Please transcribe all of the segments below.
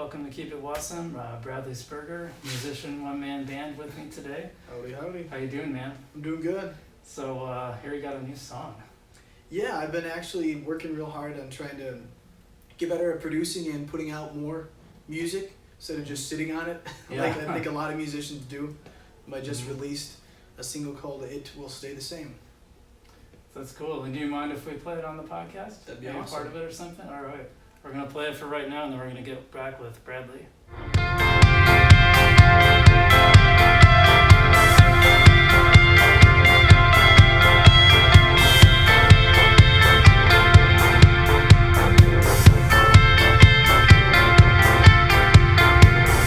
welcome to Keep It Wausome. Bradley Sperger, musician, one-man band with me today. Howdy, howdy. How you doing, man? I'm doing good. So here you got a new song. Yeah, I've been actually working real hard on trying to get better at producing and putting out more music instead of just sitting on it, Yeah. like I think a lot of musicians do. I just released a single called It Will Stay the Same. That's cool. And do you mind if we play it on the podcast? That'd be Maybe awesome. part of it or something? All right. We're going to play it for right now, and then we're going to get back with Bradley.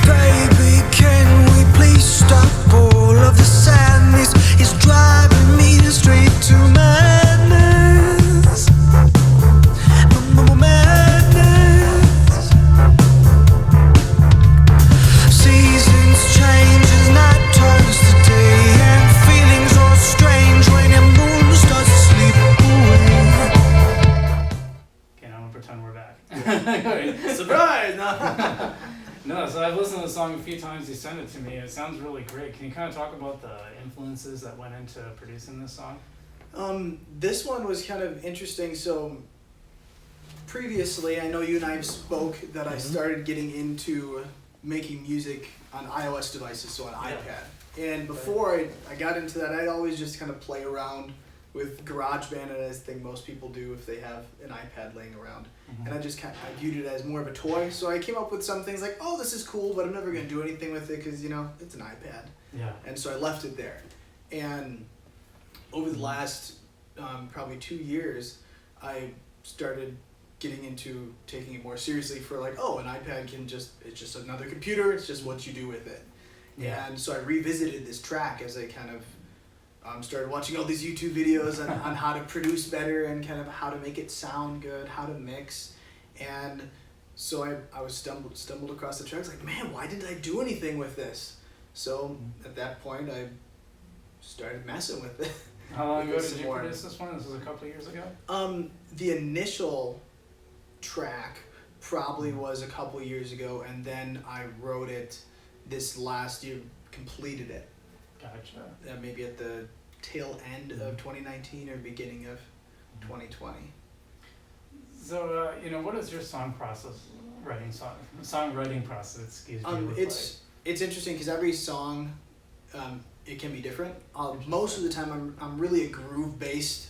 Baby, can we please stop all of the sadness? It's driving me straight to madness. Madness. Seasons change as night turns to day, and feelings are strange when your moon starts to sleep away. Okay, now I'm going to pretend we're back. Surprise! No. No, so I've listened to the song a few times. You sent it to me. It sounds really great. Can you kind of talk about the influences that went into producing this song? This one was kind of interesting. So previously, I know you and I have spoke that I started getting into making music on iOS devices, so on Yeah. iPad. And before I got into that, I'd always just kind of play around with Garageband, as I think most people do if they have an iPad laying around. And I just I viewed it as more of a toy. So I came up with some things like, oh, this is cool, but I'm never going to do anything with it because, it's an iPad. Yeah. And so I left it there. And over the last probably 2 years, I started getting into taking it more seriously for like, oh, an iPad it's just another computer, it's just what you do with it. Yeah. And so I revisited this track as I kind of started watching all these YouTube videos on how to produce better and kind of how to make it sound good, how to mix. And so I was stumbled across the track. I was like, man, why didn't I do anything with this? So at that point, I started messing with it. How long ago With did you more. produce this one? This was a couple of years ago? The initial track probably was a couple years ago, and then I wrote it this last year, completed it. Gotcha. Maybe at the tail end of 2019 or beginning of 2020. So, what is your songwriting process, excuse me, look It's interesting because every song, it can be different. Most of the time, I'm really a groove-based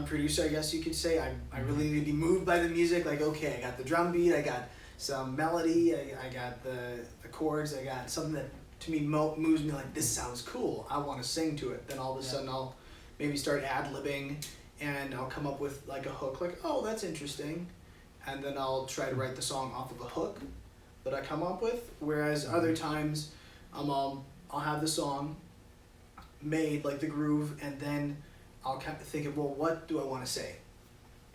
producer, I guess you could say. I really need to be moved by the music. Like, okay, I got the drum beat, I got some melody, I got the chords, I got something that to me moves me like, this sounds cool, I want to sing to it. Then all of a sudden I'll maybe start ad-libbing and I'll come up with like a hook, like, oh, that's interesting. And then I'll try to write the song off of a hook that I come up with. Whereas other times I'll have the song made, like the groove, and then I'll kind of think of, well, what do I want to say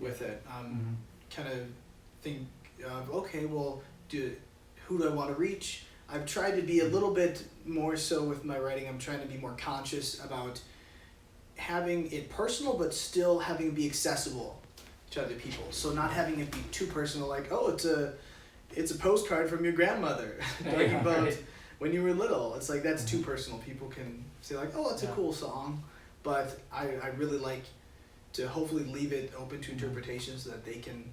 with it? Kind of think of, okay, well, who do I want to reach? I've tried to be a little bit more so with my writing. I'm trying to be more conscious about having it personal, but still having it be accessible to other people. So not having it be too personal, like, oh, it's a postcard from your grandmother talking about when you were little. It's like, that's too personal. People can say like, oh, it's a cool song, but I really like to hopefully leave it open to interpretation so that they can,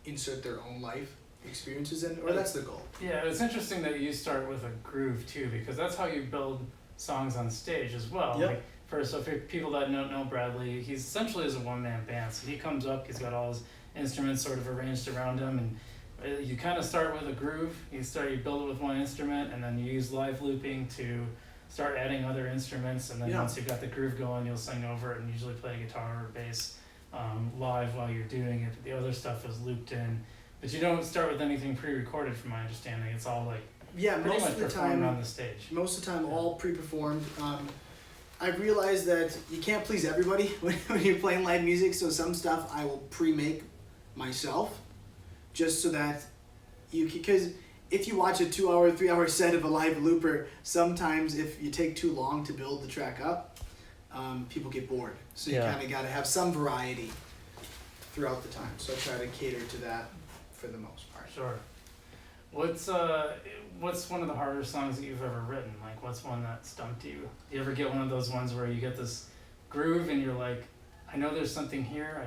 insert their own life experiences in, or that's the goal. Yeah, it's interesting that you start with a groove too, because that's how you build songs on stage as well. Yep. Like, so for people that don't know Bradley, he's essentially is a one-man band. So he comes up, he's got all his instruments sort of arranged around him, and you kind of start with a groove. You build it with one instrument, and then you use live looping to start adding other instruments, and then once you've got the groove going, you'll sing over it and usually play guitar or bass live while you're doing it. The other stuff is looped in. But you don't start with anything pre-recorded, from my understanding. It's all like pretty most much of the performed time on the stage. Most of the time, all pre-performed. I've realized that you can't please everybody when you're playing live music, so some stuff I will pre-make myself, just so that because if you watch a 2-hour, 3-hour set of a live looper, sometimes if you take too long to build the track up, people get bored. So you kind of got to have some variety throughout the time. So I try to cater to that for the most part. Sure. What's one of the harder songs that you've ever written? Like, what's one that stumped you? Do you ever get one of those ones where you get this groove and you're like, I know there's something here,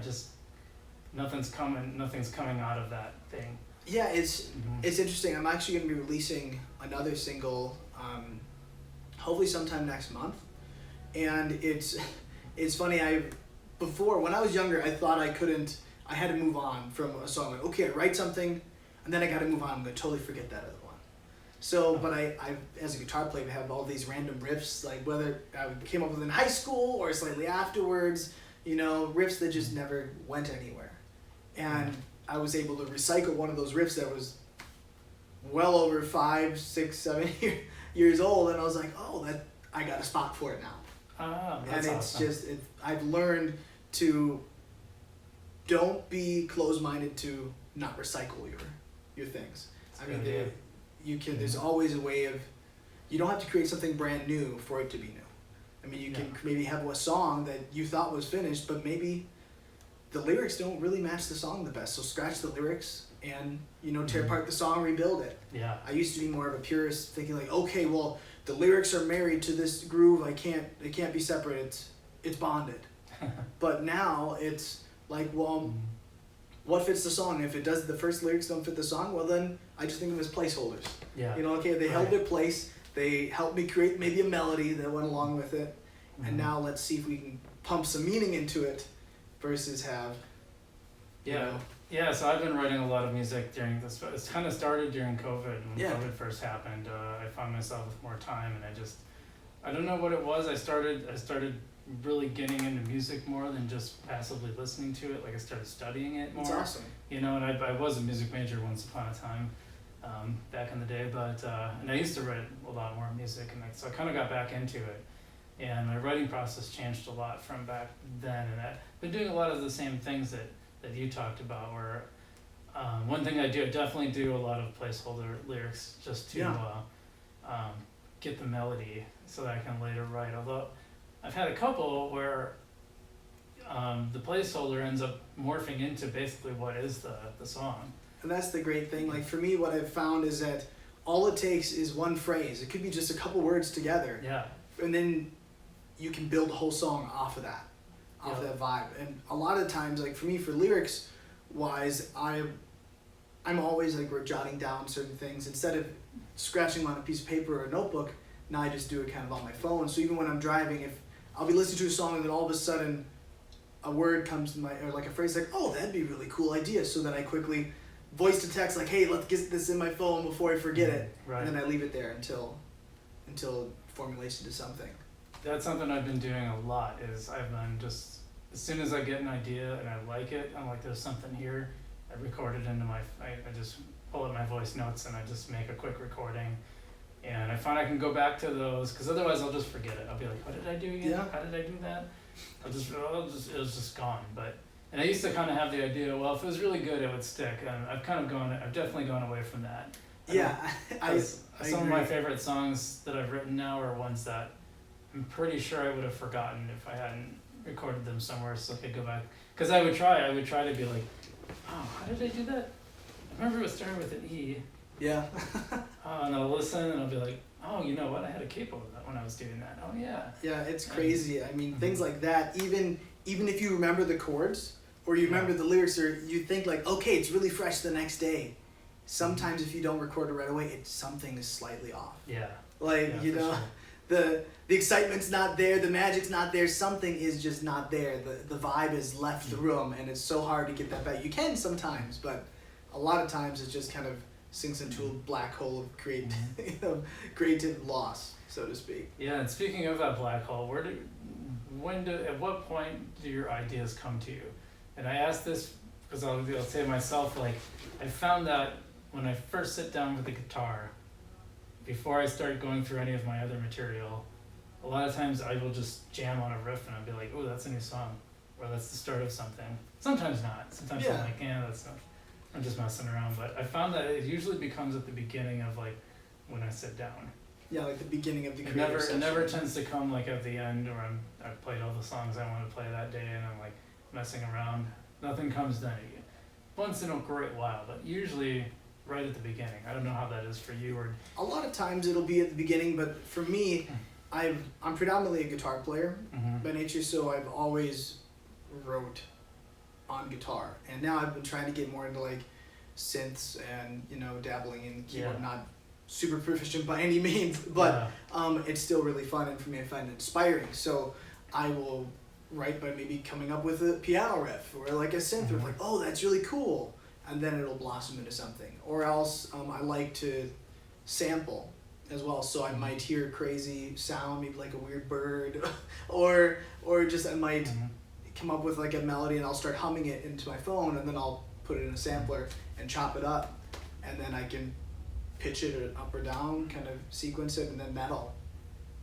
nothing's coming out of that thing. Yeah, it's interesting. I'm actually going to be releasing another single, hopefully sometime next month, and it's funny. Before, when I was younger, I thought I had to move on from a song. Like, okay, I write something, and then I got to move on. I'm going to totally forget that other one. So, but I as a guitar player, I have all these random riffs, like whether I came up with in high school or slightly afterwards, riffs that just never went anywhere. And I was able to recycle one of those riffs that was well over 5, 6, 7 years old, and I was like, oh, I got a spot for it now. That's and it's awesome. I've learned to don't be closed-minded to not recycle your things. I mean, there's always a way of, you don't have to create something brand new for it to be new. I mean, you can maybe have a song that you thought was finished, but maybe the lyrics don't really match the song the best. So scratch the lyrics and, tear apart the song, rebuild it. Yeah. I used to be more of a purist, thinking like, okay, well, the lyrics are married to this groove. They can't be separate. It's bonded. But now it's like, well, what fits the song? If the first lyrics don't fit the song, well then I just think of them as placeholders. Yeah. Okay, they held their place. They helped me create maybe a melody that went along with it. And now let's see if we can pump some meaning into it versus have, Yeah, so I've been writing a lot of music during this. It's kind of started during COVID. When COVID first happened, I found myself with more time, and I don't know what it was. I started really getting into music more than just passively listening to it. Like, I started studying it more. That's awesome. And I was a music major once upon a time, back in the day. But and I used to write a lot more music, and so I kind of got back into it. And my writing process changed a lot from back then, and I've been doing a lot of the same things that you talked about, where one thing I definitely do a lot of placeholder lyrics just to get the melody so that I can later write. Although I've had a couple where the placeholder ends up morphing into basically what is the song. And that's the great thing. Like, for me, what I've found is that all it takes is one phrase. It could be just a couple words together. Yeah. And then you can build a whole song off of that. Off of that vibe. And a lot of times, like for me, for lyrics wise, I'm always like, we're jotting down certain things instead of scratching on a piece of paper or a notebook. Now I just do it kind of on my phone. So even when I'm driving, if I'll be listening to a song and then all of a sudden a word comes to or like a phrase, like, oh, that'd be a really cool idea. So then I quickly voice to text, like, hey, let's get this in my phone before I forget it. Right. And then I leave it there until it formulates into something. That's something I've been doing a lot. I've been just, as soon as I get an idea and I like it, I'm like, there's something here. I record it into I just pull up my voice notes and I just make a quick recording. And I find I can go back to those, because otherwise I'll just forget it. I'll be like, what did I do again? Yeah. How did I do that? It was just gone. And I used to kind of have the idea, well, if it was really good, it would stick. And I've definitely gone away from that. Some of my favorite songs that I've written now are ones that I'm pretty sure I would have forgotten if I hadn't recorded them somewhere, so I could go back. Because I would try to be like, oh, how did I do that? I remember it was starting with an E. Yeah. And I'll listen and I'll be like, oh, you know what? I had a capo of that when I was doing that. Oh, yeah. Yeah, it's crazy. I mean, things like that, even if you remember the chords or you remember the lyrics, or you think like, okay, it's really fresh the next day. Sometimes if you don't record it right away, something is slightly off. Yeah. Like, sure. the excitement's not there, the magic's not there, something is just not there. The vibe has left the room, and it's so hard to get that back. You can sometimes, but a lot of times it just kind of sinks into a black hole of creative loss, so to speak. Yeah, and speaking of that black hole, at what point do your ideas come to you? And I ask this because I'll say to myself, like, I found that when I first sit down with the guitar, before I start going through any of my other material, a lot of times I will just jam on a riff and I'll be like, oh, that's a new song, or that's the start of something. Sometimes not. Sometimes I'm like, that's not. I'm just messing around. But I found that it usually becomes at the beginning of like when I sit down. Yeah, like the beginning of the It never tends to come like at the end, or I've played all the songs I want to play that day and I'm like messing around. Nothing comes then. Once in a great while, but usually right at the beginning? I don't know how that is for you, or A lot of times it'll be at the beginning, but for me, I'm predominantly a guitar player by nature, so I've always wrote on guitar, and now I've been trying to get more into like synths and dabbling in keyboard. Not super proficient by any means, but it's still really fun, and for me I find it inspiring. So I will write by maybe coming up with a piano riff or like a synth riff, like, oh, that's really cool, and then it'll blossom into something. Or else I like to sample as well, so I might hear a crazy sound, maybe like a weird bird, or just I might come up with like a melody and I'll start humming it into my phone, and then I'll put it in a sampler and chop it up, and then I can pitch it up or down, kind of sequence it, and then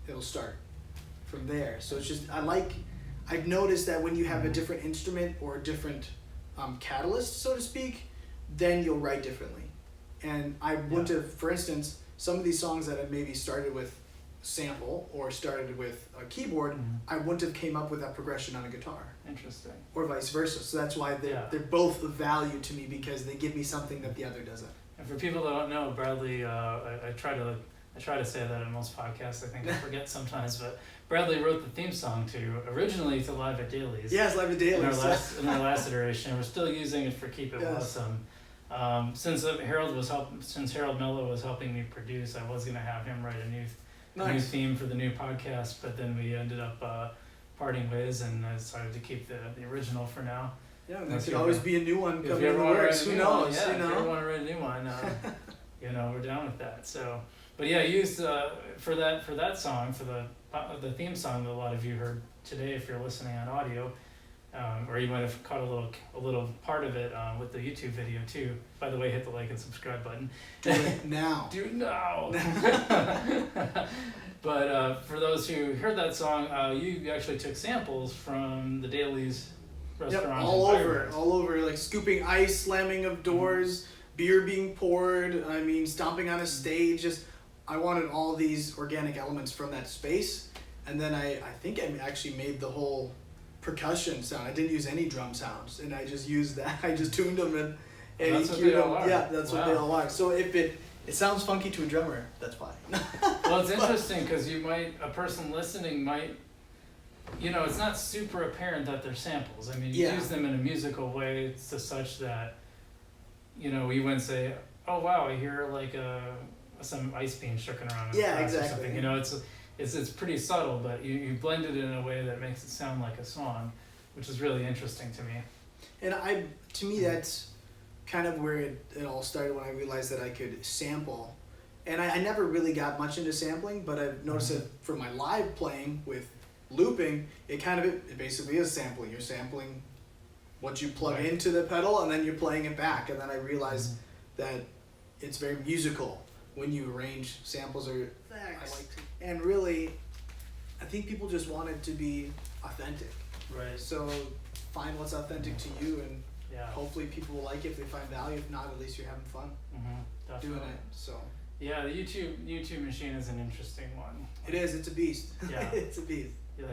it'll start from there. So it's just I've noticed that when you have a different instrument or a different catalyst, so to speak, then you'll write differently. And I wouldn't have, for instance, some of these songs that I maybe started with sample or started with a keyboard, I wouldn't have came up with that progression on a guitar. Interesting. Or vice versa. So that's why they're both of value to me, because they give me something that the other doesn't. And for people that don't know, Bradley, I try to say that in most podcasts. I think I forget sometimes, but Bradley wrote the theme song originally to Live at Dailies. Yes, Live at Dailies. In our last iteration, we're still using it for Keep It Wausome. Since Harold Mello was helping me produce, I was gonna have him write a new theme for the new podcast, but then we ended up parting ways, and I decided to keep the original for now. Yeah, there could always be a new one coming in the works. Who knows? If you ever want to write a new one, we're down with that. So, but yeah, used for that song, for the theme song that a lot of you heard today, if you're listening on audio, or you might have caught a little part of it with the YouTube video too. By the way, hit the like and subscribe button. Do it now. Do it now. But for those who heard that song, you actually took samples from the Dailies restaurant. Yep, all over, like scooping ice, slamming of doors, beer being poured. I mean, stomping on a stage. Just I wanted all these organic elements from that space, and then I think I actually made the whole percussion sound. I didn't use any drum sounds, and I just used that. I just tuned them and that's what they all are. Yeah, that's what they all are. So if it sounds funky to a drummer, that's fine. Well, it's interesting because a person listening might, it's not super apparent that they're samples. I mean, you use them in a musical way to such that, we wouldn't say, oh wow, I hear like some ice being shaken around in the exactly. or something. It's pretty subtle, but you blend it in a way that makes it sound like a song, which is really interesting to me. And to me, that's kind of where it all started, when I realized that I could sample. And I never really got much into sampling, but I've noticed that for my live playing with looping, it basically is sampling. You're sampling what you plug into the pedal, and then you're playing it back. And then I realized that it's very musical when you arrange samples. And really, I think people just want it to be authentic. Right. So find what's authentic to you, and hopefully people will like it if they find value. If not, at least you're having fun doing it. So yeah, the YouTube machine is an interesting one. It is. It's a beast. Yeah, it's a beast. Yeah,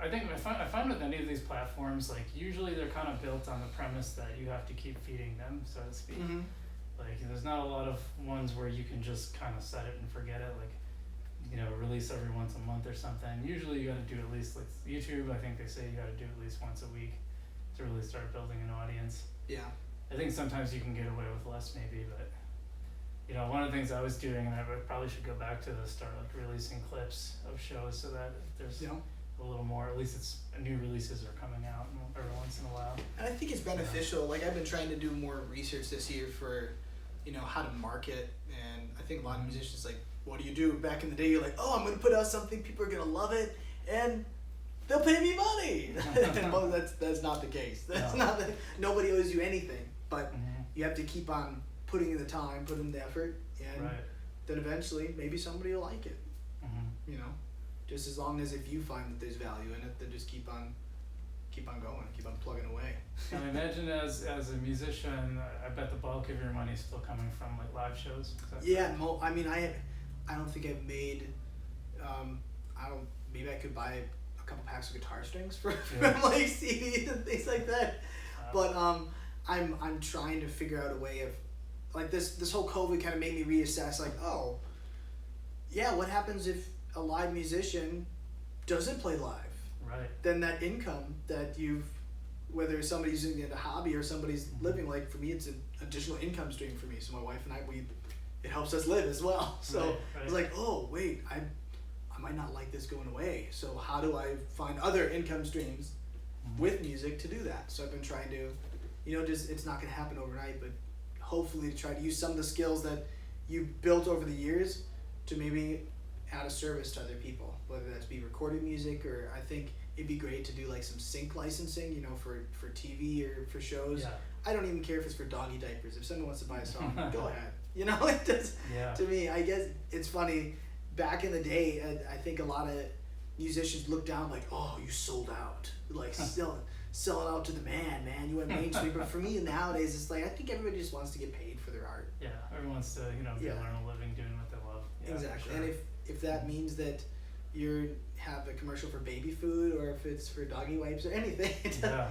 I find with any of these platforms, like usually they're kind of built on the premise that you have to keep feeding them, so to speak. Like there's not a lot of ones where you can just kind of set it and forget it. Like release every once a month or something. Usually you got to do at least, like YouTube, I think they say you got to do at least once a week to really start building an audience. Yeah. I think sometimes you can get away with less maybe, but one of the things I was doing, and I probably should go back to this, start like releasing clips of shows so that there's a little more, at least it's new releases are coming out every once in a while. And I think it's beneficial. Like I've been trying to do more research this year for, how to market, and I think a lot of musicians like, what do you do? Back in the day, you're like, oh, I'm going to put out something, people are going to love it, and they'll pay me money. Well, that's not the case. That's not nobody owes you anything, but you have to keep on putting in the time, putting in the effort, and then eventually maybe somebody will like it. Just as long as if you find that there's value in it, then just keep on going, keep on plugging away. And I imagine as a musician, I bet the bulk of your money is still coming from like live shows. I mean, I don't think I've made, maybe I could buy a couple packs of guitar strings from like CDs and things like that. But I'm trying to figure out a way like this whole COVID kind of made me reassess. Like, oh, yeah, what happens if a live musician doesn't play live? Right. Then that income that whether somebody's using it as a hobby or somebody's living, like for me, it's an additional income stream for me. So my wife and I, it helps us live as well. So Right. it's like, oh wait, I might not like this going away. So how do I find other income streams with music to do that? So I've been trying to, it's not going to happen overnight, but hopefully to try to use some of the skills that you built over the years to maybe add a service to other people, whether that's be recorded music, or I think it'd be great to do like some sync licensing, for TV or for shows. Yeah. I don't even care if it's for doggy diapers. If someone wants to buy a song, go ahead. It does. Yeah. To me, I guess it's funny. Back in the day, I think a lot of musicians looked down like, oh, you sold out, like selling out to the man, you went mainstream. But for me nowadays, it's like I think everybody just wants to get paid for their art. Yeah, everyone wants to, be able to earn a living doing what they love. Yeah, Exactly. sure. And if that means that you have a commercial for baby food, or if it's for doggy wipes or anything, Yeah.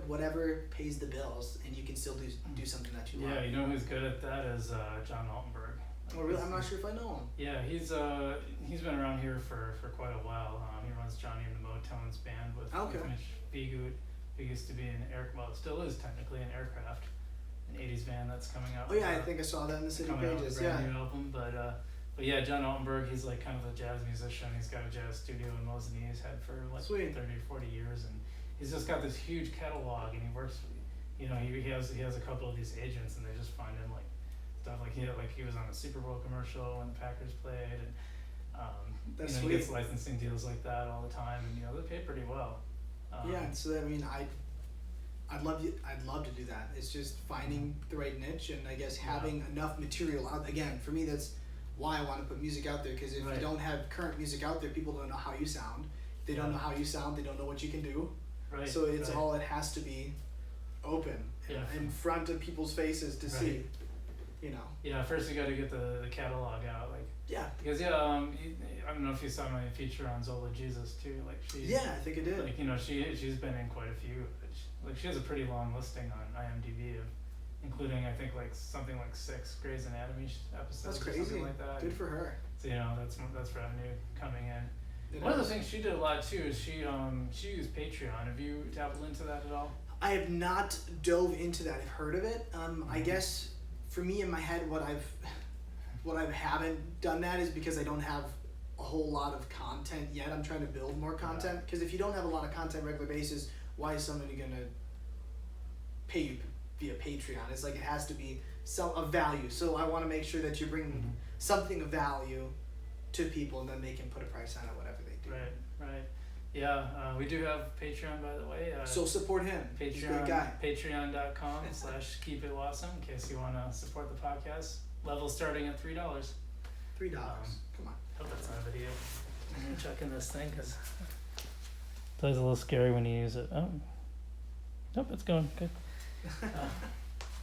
whatever pays the bills, and you can still do something that you love. Yeah, you know who's good at that is John Altenberg. Oh, really? I'm not sure if I know him. Yeah, he's been around here for quite a while. He runs Johnny and the Motones band with Mitch Begut, who used to be still is technically an Aircraft, an '80s band that's coming out. Oh yeah, I think I saw that in the city coming out with pages. a brand new album, but yeah, John Altenberg, he's like kind of a jazz musician. He's got a jazz studio in Mosinee. He's had for like Sweet. 30 or 40 years, and he's just got this huge catalog. And he works, he has a couple of these agents, and they just find him like stuff like he was on a Super Bowl commercial when the Packers played, and That's he sweet. gets licensing deals like that all the time, and they pay pretty well. Yeah, so I'd love to do that. It's just finding the right niche, and I guess having enough material out. Again, for me, that's why I want to put music out there, because if you don't have current music out there, people don't know how you sound. If they don't know how you sound, they don't know what you can do. Right. So it has to be open in front of people's faces to see. Yeah, first you got to get the catalog out, like. Yeah. Because I don't know if you saw my feature on Zola Jesus too. Like I think I did. Like she's been in quite a few. She has a pretty long listing on IMDb of, including I think something like 6 Grey's Anatomy episodes. That's or crazy. something like that. Good for her. So that's revenue coming in. One of the things she did a lot too is she used Patreon. Have you dabbled into that at all? I have not dove into that. I've heard of it. I guess for me in my head, what I haven't done that is because I don't have a whole lot of content yet. I'm trying to build more content, because if you don't have a lot of content on a regular basis, why is somebody gonna pay you via Patreon? It's like it has to be of value. So I want to make sure that you're bringing something of value to people, and then they can put a price on it, whatever they do. Right. Yeah, we do have Patreon, by the way. So support him. He's a great guy. Patreon.com/keepitawesome in case you want to support the podcast. Level starting at $3. $3. Come on. Hope that's not a video. I'm checking this thing because it's always a little scary when you use it. Oh, nope, it's going good. I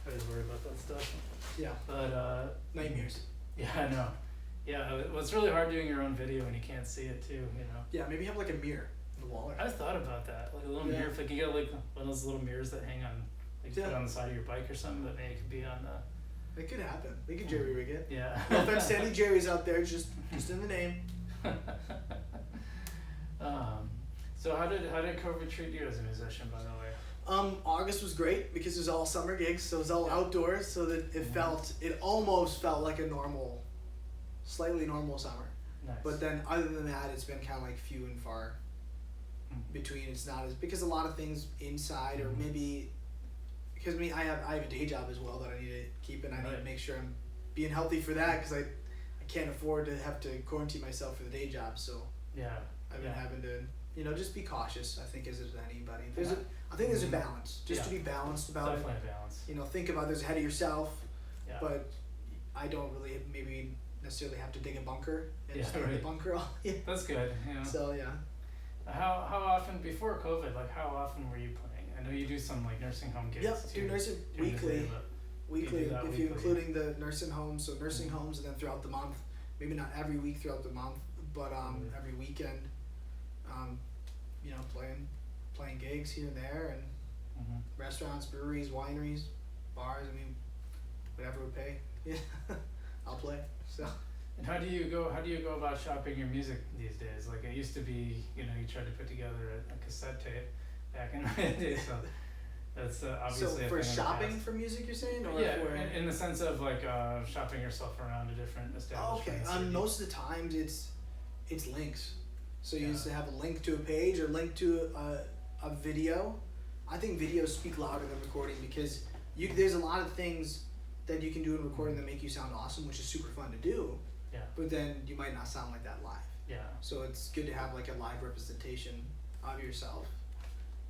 always worry about that stuff. Yeah. But Nightmares. Yeah, I know. Yeah, well, it's really hard doing your own video when you can't see it too. Yeah, maybe have like a mirror on the wall. I thought about that, like a little mirror. If I could get like one of those little mirrors that hang on, like put on the side of your bike or something, but maybe it could be on the. It could happen. We could jerry rig it. Yeah. No offense to any Jerry's out there, just in the name. So how did COVID treat you as a musician, by the way? August was great because it was all summer gigs, so it was all outdoors, so that it almost felt like a slightly normal summer. Nice. But then other than that, it's been kind of like few and far between. It's not as, because a lot of things inside, or maybe because I have a day job as well that I need to keep, and I need to make sure I'm being healthy for that, because I can't afford to have to quarantine myself for the day job. So I've been having to just be cautious. I think as anybody, I think there's a balance, just to be balanced about it. Definitely a balance. Think of others ahead of yourself, Yeah. but I don't really maybe necessarily have to dig a bunker and stay in the bunker all. That's good. Yeah. So How often before COVID? Like how often were you playing? I know you do some like nursing home gigs. Yep, do nursing weekly. Weekly, if you're including the nursing homes, so nursing homes, and then throughout the month, maybe not every week throughout the month, but every weekend, playing gigs here and there, and restaurants, breweries, wineries, bars. I mean, whatever would pay, yeah, I'll play. So. And how do you go about shopping your music these days? Like it used to be, you tried to put together a cassette tape back in the day, so that's obviously So a for thing of the shopping past. for music, you're saying, or Yeah, for in the sense of like shopping yourself around to different okay. establishments. Most of the times it's links. So you Yeah. used to have a link to a page or link to a video. I think videos speak louder than recording because there's a lot of things that you can do in recording that make you sound awesome, which is super fun to do. Yeah. But then you might not sound like that live. Yeah. So it's good to have like a live representation of yourself.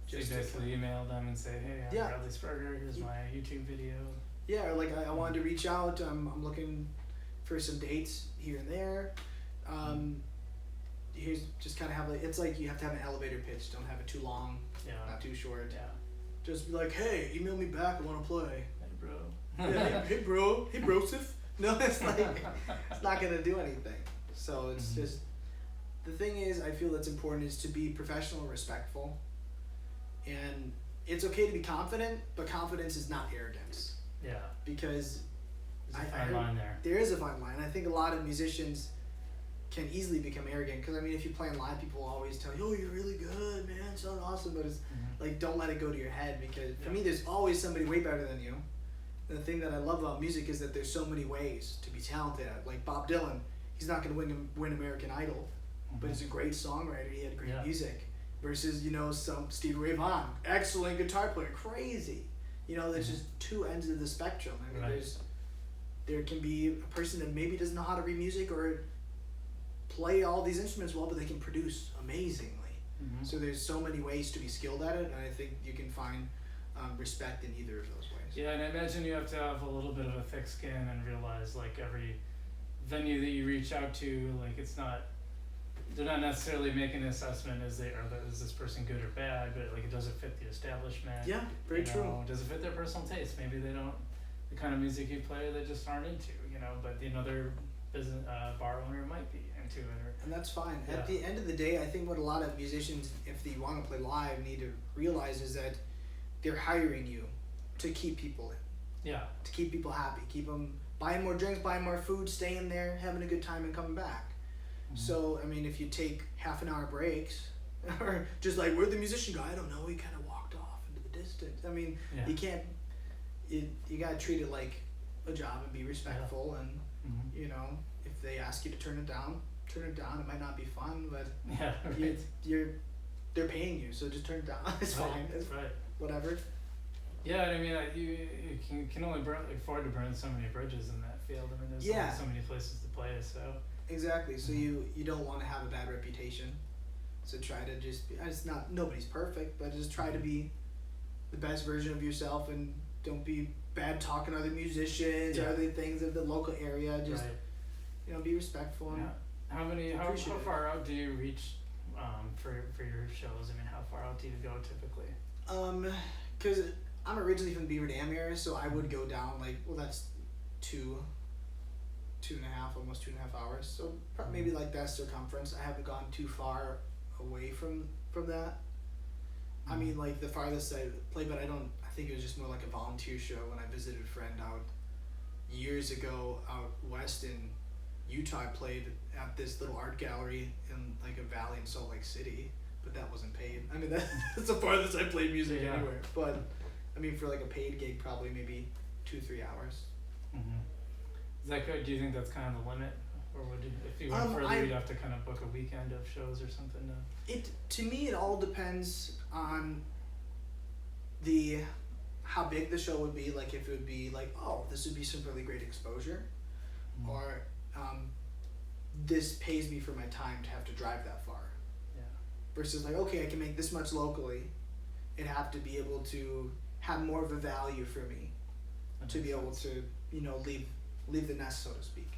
So you to basically email them and say, hey, I'm Yeah. Bradley Sperger, here's my YouTube video. Yeah, or like I wanted to reach out. I'm looking for some dates here and there. Here's just kind of have like, it's like you have to have an elevator pitch. Don't have it too long, Yeah. not too short. Yeah. Just be like, hey, email me back. I want to play. Hey, bro. Yeah, hey bro, hey brosif. No, it's like it's not gonna do anything. So it's just the thing is, I feel that's important is to be professional and respectful, and it's okay to be confident, but confidence is not arrogance Yeah. because There's a fine line there. there is a fine line. I think a lot of musicians can easily become arrogant because I mean, if you play live, people will always tell you, "Oh, you're really good, man, sound awesome," but it's like don't let it go to your head because for me, there's always somebody way better than you. The thing that I love about music is that there's so many ways to be talented at. Like Bob Dylan, he's not going to win American Idol, but he's a great songwriter. He had great music. Versus, some Stevie Ray Vaughan, excellent guitar player, crazy. There's just two ends of the spectrum. I mean, there can be a person that maybe doesn't know how to read music or play all these instruments well, but they can produce amazingly. So there's so many ways to be skilled at it, and I think you can find respect in either of those ways. Yeah, and I imagine you have to have a little bit of a thick skin and realize like every venue that you reach out to, like they're not necessarily making an assessment is this person good or bad, but like does it fit the establishment? Yeah, very true. Does it fit their personal taste? Maybe they don't, the kind of music you play they just aren't into, but their business bar owner might be into it. And that's fine. At the end of the day, I think what a lot of musicians, if they want to play live, need to realize is that they're hiring you to keep people in. Yeah. To keep people happy, keep them buying more drinks, buying more food, staying there, having a good time, and coming back. So, I mean, if you take half an hour breaks, or just like, where'd the musician go? I don't know, he kind of walked off into the distance. I mean, you can't, you gotta treat it like a job and be respectful, and, if they ask you to turn it down. It might not be fun, but they're paying you, so just turn it down. It's fine. It's whatever. Yeah, and I mean, you can only afford to burn so many bridges in that field. I mean, there's only so many places to play, so. Exactly. So you don't want to have a bad reputation. So try to nobody's perfect, but just try to be the best version of yourself, and don't be bad talking to other musicians or other things of the local area. Just be respectful. And how far out do you reach for your shows? I mean, how far out do you go typically? Because I'm originally from the Beaver Dam area, so I would go down that's almost 2.5 hours. So maybe like that circumference. I haven't gone too far away from that. I mean, like the farthest I played, but I think it was just more like a volunteer show when I visited a friend out years ago out west in Utah. I played at this little art gallery in like a valley in Salt Lake City, but that wasn't paid. I mean, that's the farthest I played music anywhere. But I mean, for like a paid gig, probably maybe 2-3 hours. Is that good? Do you think that's kind of the limit, or would if you went further, you'd have to kind of book a weekend of shows or something? To me, it all depends on how big the show would be. Like if it would be like, oh, this would be some really great exposure, or this pays me for my time to have to drive that far. Yeah. Versus like, okay, I can make this much locally, and have to be able to have more of a value for me to be able to leave the nest, so to speak.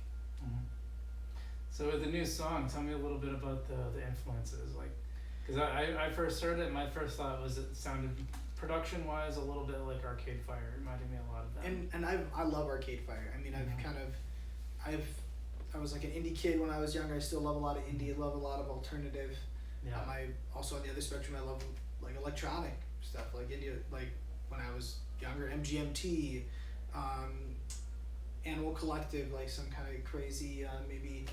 So with the new song, tell me a little bit about the influences, like, because I first heard it, my first thought was it sounded production wise a little bit like Arcade Fire. It reminded me a lot of that. And I love Arcade Fire. I mean, I was like an indie kid when I was younger. I still love a lot of indie. I love a lot of alternative. I also on the other spectrum, I love like electronic stuff, like indie, like when I was younger, MGMT, Animal Collective, like some kind of crazy, maybe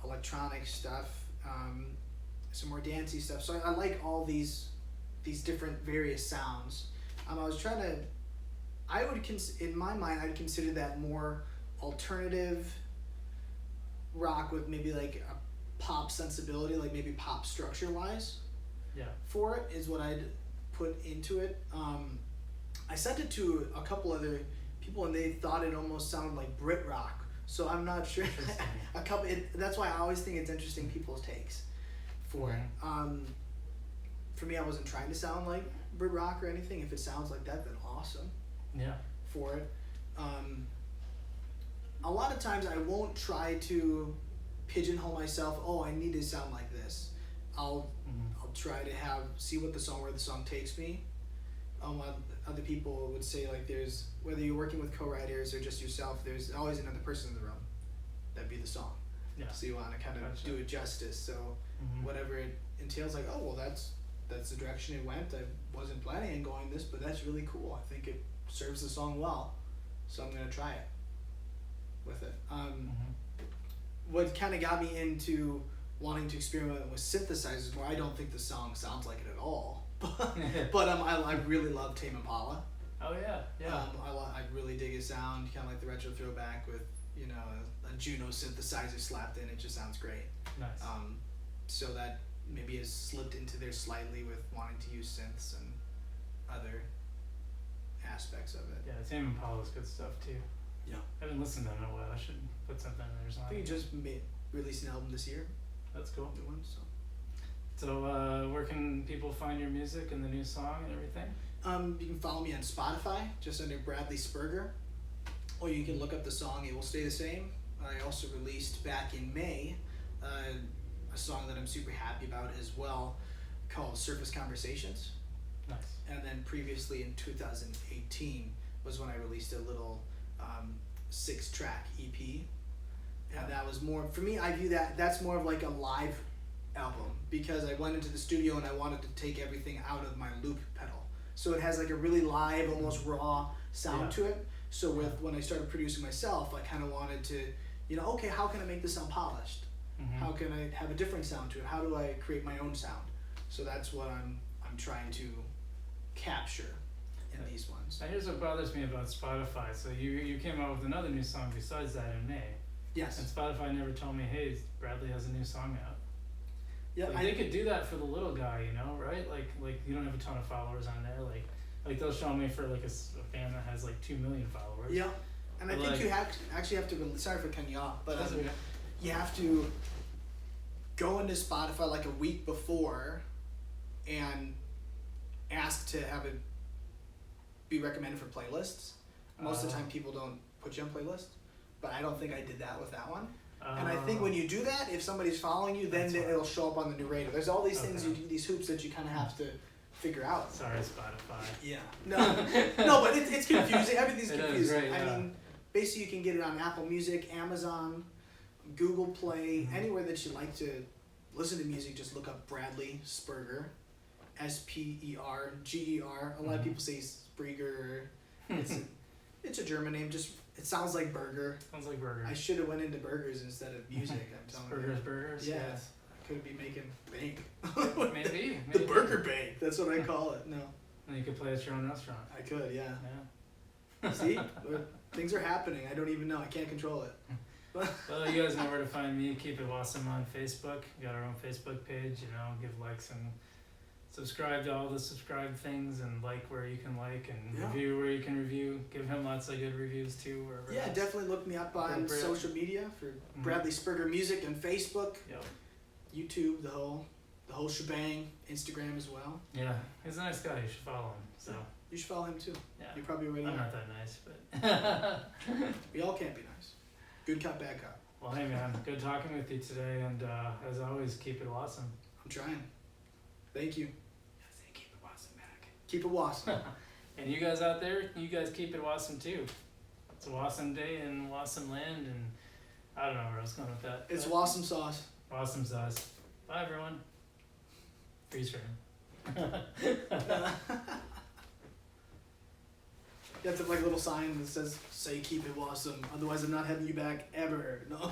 electronic stuff, some more dancey stuff. So I like all these different various sounds. I was trying to, in my mind, I'd consider that more alternative rock with maybe like a pop sensibility, like maybe pop structure wise. Yeah. For it is what I'd put into it. I sent it to a couple other people and they thought it almost sounded like Brit rock. So I'm not sure. That's why I always think it's interesting people's takes for it. For me, I wasn't trying to sound like Brit rock or anything. If it sounds like that, then awesome. Yeah. For it. A lot of times I won't try to pigeonhole myself. Oh, I need to sound like this. I'll try to see where the song takes me. Other people would say like there's, whether you're working with co-writers or just yourself, there's always another person in the room. That'd be the song. Yeah. So you want to kind of do it justice. So whatever it entails, like, oh well, that's the direction it went. I wasn't planning on going this, but that's really cool. I think it serves the song well, so I'm gonna try it with it. What kind of got me into wanting to experiment with synthesizers, where I don't think the song sounds like it at all, but I really love Tame Impala. Oh yeah, yeah. I really dig his sound, kind of like the retro throwback with a Juno synthesizer slapped in. It just sounds great. Nice. So that maybe has slipped into there slightly with wanting to use synths and other aspects of it. Yeah, Tame Impala's good stuff too. Yeah. I haven't listened to them in a while. I should put something in there or I something. think he just released an album this year. That's cool. New one, so. So where can people find your music and the new song and everything? You can follow me on Spotify, just under Bradley Sperger, or you can look up the song It Will Stay the Same. I also released back in May a song that I'm super happy about as well, called Surface Conversations. Nice. And then previously in 2018 was when I released a little 6-track EP. And that was more, for me, I view that's more of like a live album, because I went into the studio and I wanted to take everything out of my loop pedal. So it has like a really live, almost raw sound to it. So when I started producing myself, I kind of wanted to, okay, how can I make this sound polished? How can I have a different sound to it? How do I create my own sound? So that's what I'm trying to capture in these ones. Now here's what bothers me about Spotify. So you came out with another new song besides that in May. Yes. And Spotify never told me, hey, Bradley has a new song out. Yeah, they could do that for the little guy, right? Like you don't have a ton of followers on there. Like they'll show me for like a band that has like 2 million followers. Yeah, and I think you actually have to. Sorry for cutting you off, but you have to go into Spotify like a week before and ask to have it be recommended for playlists. Most of the time, people don't put you on playlists, but I don't think I did that with that one. And I think when you do that, if somebody's following you, then it'll show up on the new radio. There's all these things, these hoops that you kind of have to figure out. Sorry, Spotify. Yeah. No, but it's confusing. Everything's confusing. Right, yeah. I mean, basically you can get it on Apple Music, Amazon, Google Play, anywhere that you like to listen to music. Just look up Bradley Sperger, Sperger. A lot of people say Sperger. It's a German name. It sounds like burger. Sounds like burger. I should have went into burgers instead of music. I'm telling you. Burgers. Yeah. Yes. I could be making bank. Maybe. The burger bank. That's what I call it. No. And you could play at your own restaurant. I could. Yeah. Yeah. See, things are happening. I don't even know. I can't control it. Well, you guys know where to find me. Keep it Wausome on Facebook. We got our own Facebook page. Give likes and subscribe to all the subscribe things, and like where you can like, and review where you can review. Give him lots of good reviews too. Yeah, definitely look me up on social media for Bradley Sperger Music and Facebook, YouTube, the whole shebang, Instagram as well. Yeah, he's a nice guy. You should follow him. So you should follow him too. Yeah, you probably already. I'm know. not that nice, but we all can't be nice. Good cop, bad cop. Well, hey man, good talking with you today, and as always, keep it awesome. I'm trying. Thank you. Keep it awesome back. Keep it awesome. And you guys out there, you guys keep it awesome too. It's a awesome day in awesome land, and I don't know where I was going with that. It's awesome sauce. Awesome sauce. Bye everyone. Freeze frame. You have to have like a little sign that says "Say keep it Wausome," otherwise I'm not having you back ever. No.